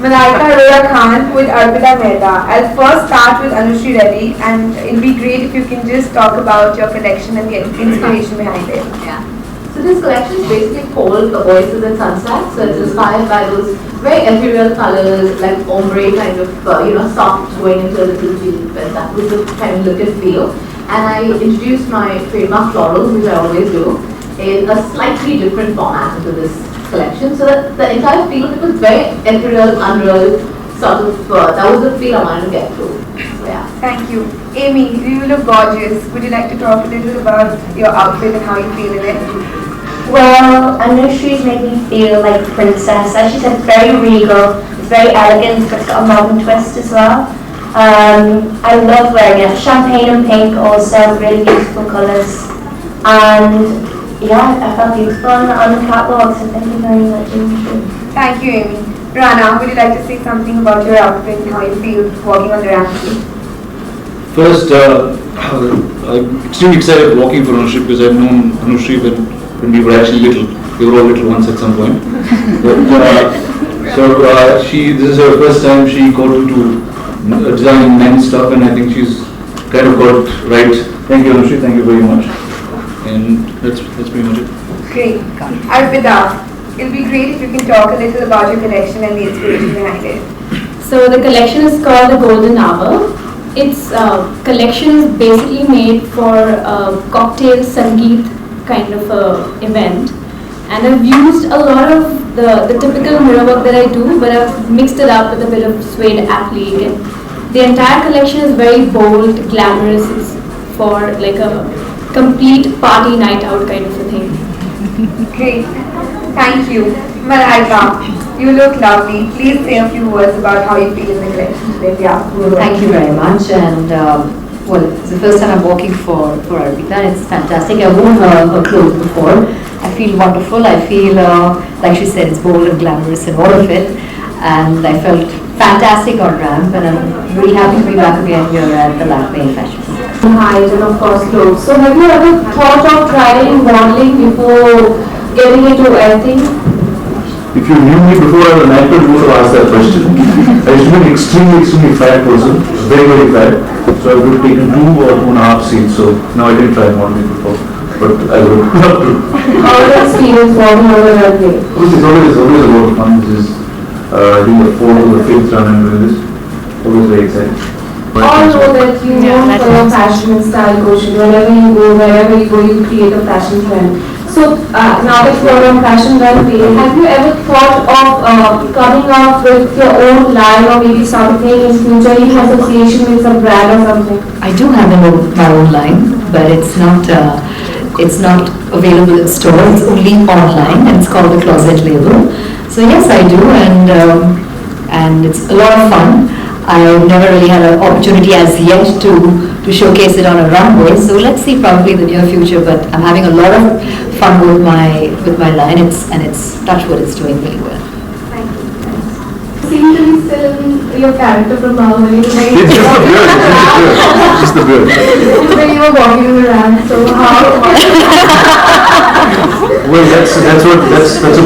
Malika with Arpita Mehta. I'll first start with Anushree Reddy, and it'll be great if you can just talk about your collection and the inspiration behind it. Yeah. So this collection is basically called The Voices and Sunset. So it's inspired by those very ethereal colors, like ombre kind of, soft going into a little deep, and that was the kind of look and feel. And I introduced my trademark florals, which I always do, in a slightly different format into this collection. So that the entire feel, it was very ethereal, unreal, sort of, that was the feel I wanted to get through. So yeah. Thank you. Amy, you look gorgeous. Would you like to talk a little about your outfit and how you feel in it? Well, Anushree's made me feel like a princess. As she said, it's very regal, it's very elegant, but it's got a modern twist as well. I love wearing it. Champagne and pink also, really beautiful colours. And yeah, I felt beautiful on the catwalk, so thank you very much, Anushree. Thank you, Amy. Rana, would you like to say something about your outfit and how you feel walking on the ramp? First, I'm extremely excited walking for Anushree because I've known Anushree when we were actually little. We were all little once at some point. This is her first time she got into designing men's stuff, and I think she's kind of got it right. Thank you, Anushree. Thank you very much. And that's pretty much it. Great. Arpita, it'll be great if you can talk a little about your collection and the inspiration behind it. So the collection is called the Golden Hour. Its collection is basically made for a cocktail sangeet kind of a event. And I've used a lot of the typical mirror work that I do, but I've mixed it up with a bit of suede applique. And the entire collection is very bold, glamorous. It's for like a complete party night out kind of a thing. Great. Thank you. Malika, you look lovely. Please say a few words about how you feel in the collection today. Yeah. Thank you very much. And it's the first time I'm walking for Arpita, and it's fantastic. I've worn her clothes before. I feel wonderful. I feel, like she said, it's bold and glamorous and all of it. And I felt fantastic on ramp, and I'm really happy to be back again here at the Lakme Fashion Week. Height and of course clothes. So have you ever thought of trying modeling before getting into anything? If you knew me before I was an actor, you would have asked that question. I used to be an extremely fat person, very fat. So I would have taken 2 or 2.5 seats. So now I didn't try modeling before, but I would love to. How was the experience walking on the runway? It's always a lot of fun. This is I think the 4th or the 5th run I'm doing this. Always very exciting. All know that you know for your fashion and style quotient. Whenever you go, wherever you go, you create a fashion trend. So now that you are on fashion runway, have you ever thought of coming up with your own line or maybe something in future in association with some brand or something? I do have my own line, but it's not available in store. It's only online, and it's called the Closet Label. So yes, I do, and it's a lot of fun. I've never really had an opportunity as yet to showcase it on a runway. So let's see, probably in the near future. But I'm having a lot of fun with my line. It's touch wood, it's doing really well. Thank you. Seem to be still in your character from Malika. It's just the beard. When you were walking around, so how? Well, that's a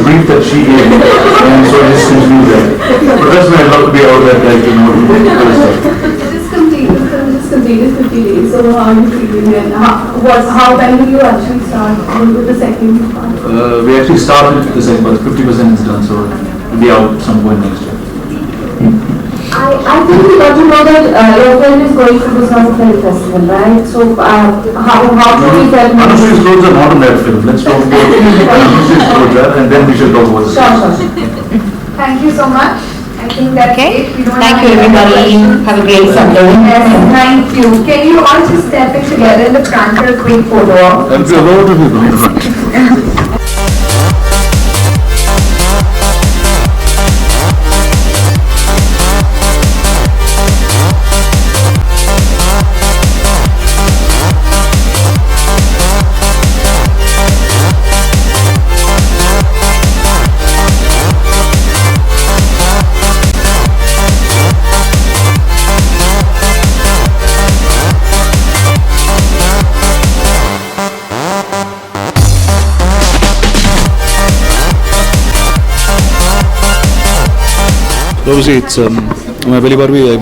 brief that she gave me, and so I just continue that. But that's why I love to be out there, like, Just completed 50 days, so how are you feeling, and how when will you actually start with the second part? We actually started the second part, 50% is done, so it'll be out some point next year. I think we got to know that your friend is going to do some film festival, right? So how do we tell Anushree's clothes are not on that film. Let's talk about Anushree's clothes, and then we should talk about the Sure. Thank you so much. I think that's it. We don't Thank have you, any more everybody. questions. Have a great Sunday. Yes, thank you. Can you all just step in together in the front for a quick photo? And a lot of people in the front. Obviously, it's my Belly Barbie. I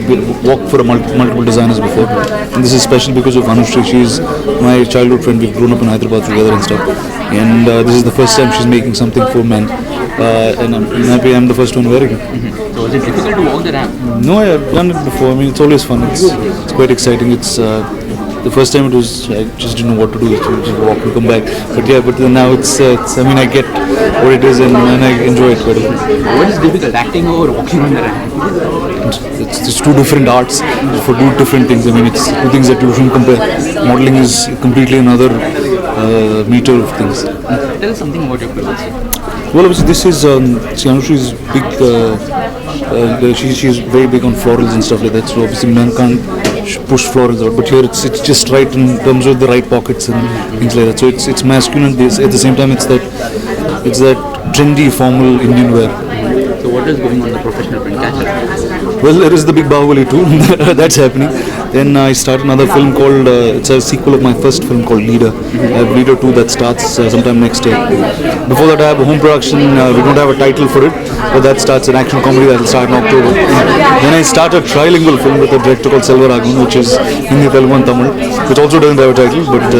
walked for multiple designers before, and this is special because of Anushree. She's my childhood friend. We've grown up in Hyderabad together and stuff. And this is the first time she's making something for men, and I'm happy I'm the first one wearing it. So was it difficult to walk the ramp? No, I've done it before. I mean, it's always fun. It's quite exciting. It's the first time it was, I just didn't know what to do. Just walk and come back. But yeah, but now it's I mean, I get what it is and I enjoy it quite a bit. What is difficult, acting or walking on the ramp? It's two different arts for two different things. I mean, it's two things that you shouldn't compare. Modeling is completely another meter of things. Tell us something about your clothes. Well, obviously, this is Anushree is big. She's very big on florals and stuff like that. So obviously, men can't push florals out. But here, it's just right in terms of the right pockets and things like that. So it's masculine. At the same time, it's that trendy, formal Indian wear. So what is going on the professional print catcher? Well, there is the big Bahubali too. That's happening. Then I start another film called, it's a sequel of my first film called Leader. I have Leader 2 that starts sometime next year. Before that I have a home production, we don't have a title for it, but that starts an action comedy that will start in October. Then I start a trilingual film with a director called Selvaraghavan, which is Hindi, Telugu and Tamil, which also doesn't have a title, but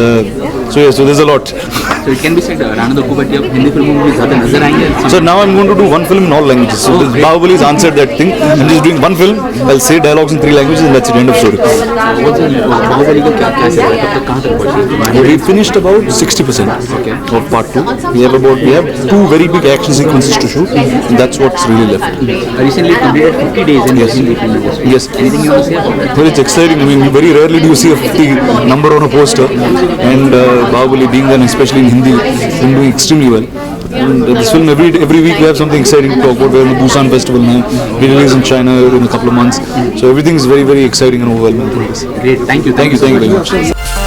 so there's a lot. So it can be said Rana Daggubati of Hindi film movies are the Nazar angle. So now I'm going to do one film in all languages. So this Bahubali's answered that thing. I'm just doing one film. I'll say dialogues in 3 languages and that's the end of story. What's the Bahubali ka kya kya hai? Tab tak kahan tak pahunche? We finished about 60% of part 2. We have 2 very big action sequences to shoot. And that's what's really left. Recently completed 50 days in the Hindi film industry. Yes. Anything you want to say about that? Well, it's exciting. I mean, very rarely do you see a 50 number on a poster. And Bahubali being there, especially in Hindi, been doing extremely well. And this film, every week we have something exciting to talk about. We're in the Busan Festival now. We release in China in a couple of months. So everything is very, very exciting and overwhelming. Great, thank you. Thank you very much.